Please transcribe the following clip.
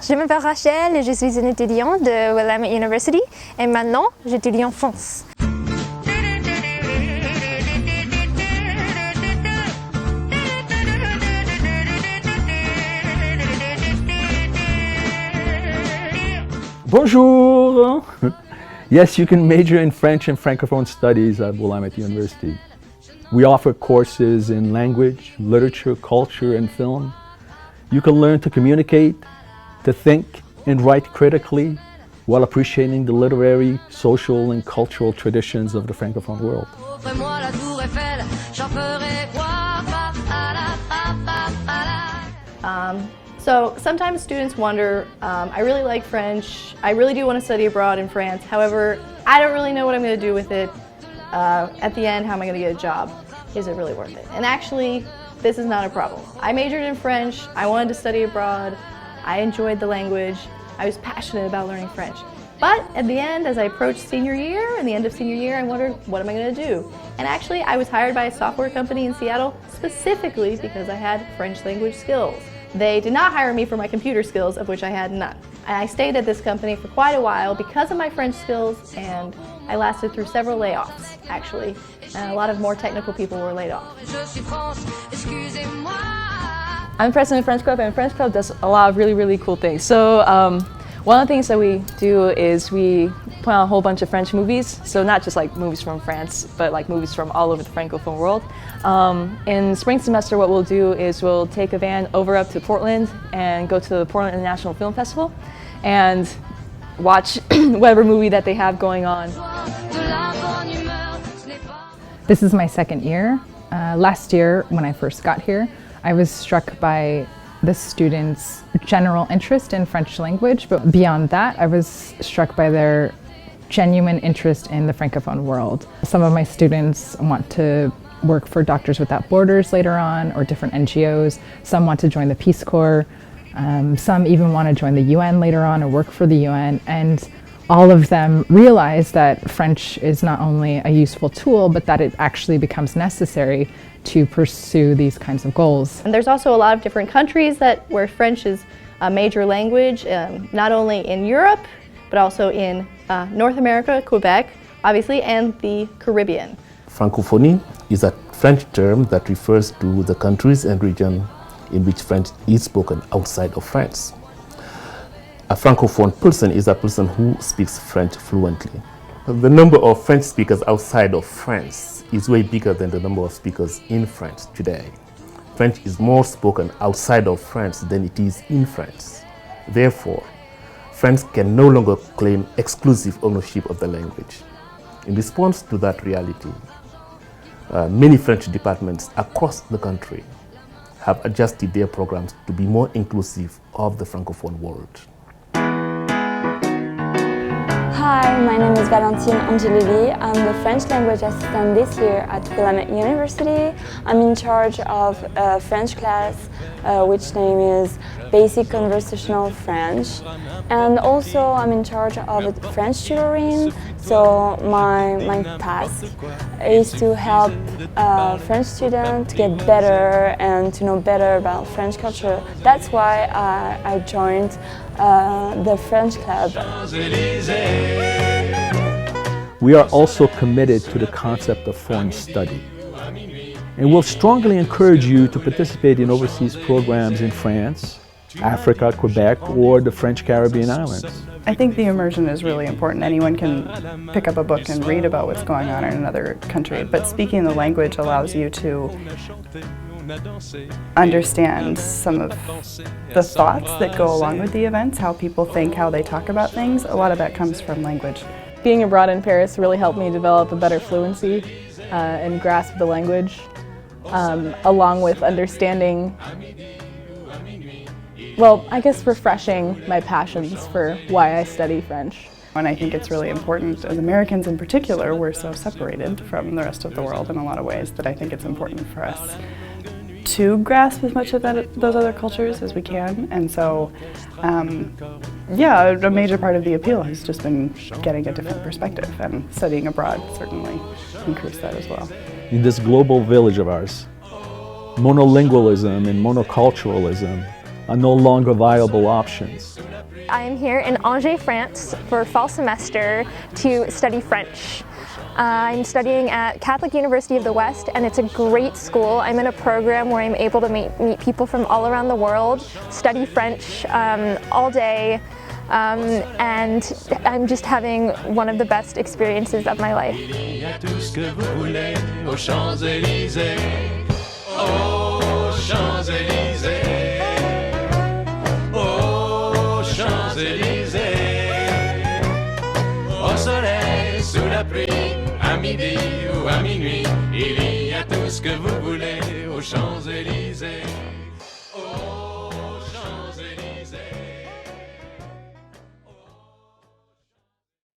Je m'appelle Rachel et je suis une étudiante de Willamette University et maintenant j'étudie en France. Bonjour! Yes, you can major in French and Francophone studies at Willamette University. We offer courses in language, literature, culture, and film. You can learn to communicate, to think, and write critically while appreciating the literary, social, and cultural traditions of the Francophone world. So sometimes students wonder, I really like French, I really do want to study abroad in France, however, I don't really know what I'm going to do with it. At the end, how am I going to get a job? Is it really worth it? And actually, this is not a problem. I majored in French, I wanted to study abroad, I enjoyed the language, I was passionate about learning French. But at the end, as I approached senior year, and the end of senior year, I wondered, what am I going to do? And actually, I was hired by a software company in Seattle specifically because I had French language skills. They did not hire me for my computer skills, of which I had none. And I stayed at this company for quite a while because of my French skills, and I lasted through several layoffs, actually. And a lot of more technical people were laid off. I'm president of French Club, and French Club does a lot of really cool things. So one of the things that we do is we put on a whole bunch of French movies. So not just like movies from France, but like movies from all over the Francophone world. In spring semester, what we'll do is we'll take a van over up to Portland and go to the Portland International Film Festival and watch whatever movie that they have going on. This is my second year. Last year, when I first got here, I was struck by the students' general interest in French language, but beyond that, I was struck by their genuine interest in the Francophone world. Some of my students want to work for Doctors Without Borders later on, or different NGOs. Some want to join the Peace Corps. Some even want to join the UN later on or work for the UN. And all of them realize that French is not only a useful tool, but that it actually becomes necessary to pursue these kinds of goals. And there's also a lot of different countries where French is a major language, not only in Europe, but also in North America, Quebec, obviously, and the Caribbean. Francophonie is a French term that refers to the countries and region in which French is spoken outside of France. A Francophone person is a person who speaks French fluently. The number of French speakers outside of France is way bigger than the number of speakers in France today. French is more spoken outside of France than it is in France. Therefore, France can no longer claim exclusive ownership of the language. In response to that reality, many French departments across the country have adjusted their programs to be more inclusive of the Francophone world. Hi, my name is Valentine Angelilli. I'm the French language assistant this year at Willamette University. I'm in charge of a French class, which name is Basic Conversational French. And also I'm in charge of French tutoring. So my task is to help French students to get better and to know better about French culture. That's why I joined the French Club. We are also committed to the concept of foreign study, and will strongly encourage you to participate in overseas programs in France, Africa, Quebec, or the French Caribbean islands. I think the immersion is really important. Anyone can pick up a book and read about what's going on in another country, but speaking the language allows you to understand some of the thoughts that go along with the events, how people think, how they talk about things. A lot of that comes from language. Being abroad in Paris really helped me develop a better fluency and grasp of the language, along with understanding, well, I guess refreshing my passions for why I study French. And I think it's really important, as Americans in particular, we're so separated from the rest of the world in a lot of ways that I think it's important for us to grasp as much of those other cultures as we can. And so, yeah, a major part of the appeal has just been getting a different perspective, and studying abroad certainly increased that as well. In this global village of ours, monolingualism and monoculturalism are no longer viable options. I am here in Angers, France for fall semester to study French. I'm studying at Catholic University of the West, and it's a great school. I'm in a program where I'm able to meet people from all around the world, study French all day, and I'm just having one of the best experiences of my life. Au soleil, sous la pluie, à midi ou à minuit, il y a tout ce que vous voulez aux Champs-Élysées.